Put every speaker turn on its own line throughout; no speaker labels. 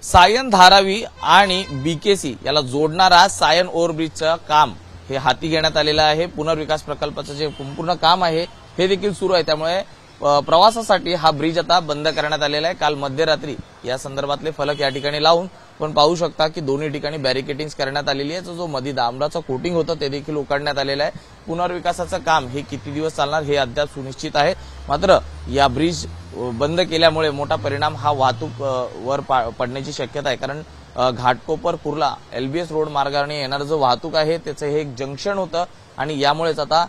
सायन धारावी आणि बीकेसी याला जोडणारा सायन ओव्हरब्रिजचं काम हे हाती घेण्यात आलेलं आहे। पुनर्विकास प्रकल्पाचं जे संपूर्ण काम आहे हे देखील सुरू आहे, त्यामुळे प्रवासासाठी हा ब्रिज आता बंद करण्यात आलेला आहे। काल मध्यरात्री या संदर्भातले फलक या ठिकाणी लावून पण पाहू शकता की दोन्ही ठिकाणी बॅरिकेडिंग करण्यात आलेली आहे। जो मध्ये डांबराचं कोटिंग होतं ते देखील उकडण्यात आलेलं आहे। पुनर्विकासाचं काम हे किती दिवस चालणार हे अद्याप सुनिश्चित आहे, मात्र या ब्रिज बंद केल्यामुळे मोठा परिणाम हा वाहतूक वर पडण्याची शक्यता आहे। कारण घाटकोपर कुर्ला एलबीएस रोड मार्गाने येणारं जो वाहतूक आहे त्याचं हे एक जंक्शन होतं आणि यामुळेच आता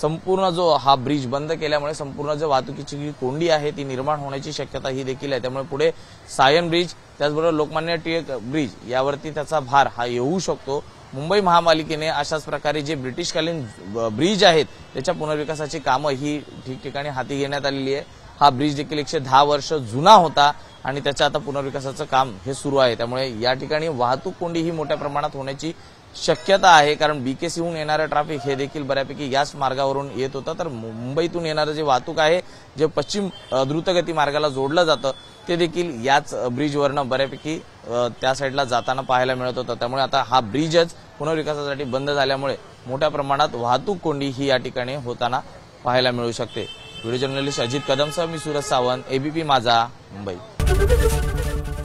संपूर्ण जो हा ब्रिज बंद केल्यामुळे संपूर्ण जो वाहतुकीची जी कोंडी आहे ती निर्माण होण्याची शक्यता ही देखील आहे। त्यामुळे पुढे सायन ब्रिज त्याचबरोबर लोकमान्य टिळक ब्रिज यावरती त्याचा भार हा येऊ शकतो। मुंबई महापालिकेने अशाच प्रकारे जे ब्रिटिशकालीन ब्रिज आहेत त्याच्या पुनर्विकासाची कामं ही ठिकठिकाणी हाती घेण्यात आलेली आहे। हा ब्रिज देखील 110 वर्ष जुना होता आणि त्याच्या आता पुनर्विकासाचं काम हे सुरू आहे। त्यामुळे या ठिकाणी वाहतूक कोंडी ही मोठ्या प्रमाणात होण्याची शक्यता आहे, कारण बीकेसीहून येणारं ट्रॅफिक हे देखील बऱ्यापैकी याच मार्गावरून येत होतं। तर मुंबईतून येणारं जे वाहतूक आहे जे पश्चिम द्रुतगती मार्गाला जोडलं जातं ते देखील याच ब्रिजवरनं बऱ्यापैकी त्या साईडला जाताना पाहायला मिळत होतं। त्यामुळे आता हा ब्रिजच पुनर्विकासासाठी बंद झाल्यामुळे मोठ्या प्रमाणात वाहतूक कोंडी ही या ठिकाणी होताना पाहायला मिळू शकते। व्हिडिओ जर्नलिस्ट अजित कदमसह मी सूरज सावंत, एबीपी माझा, मुंबई।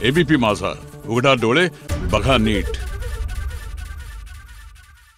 एबीपी माझा, उघडा डोळे बघा नीट।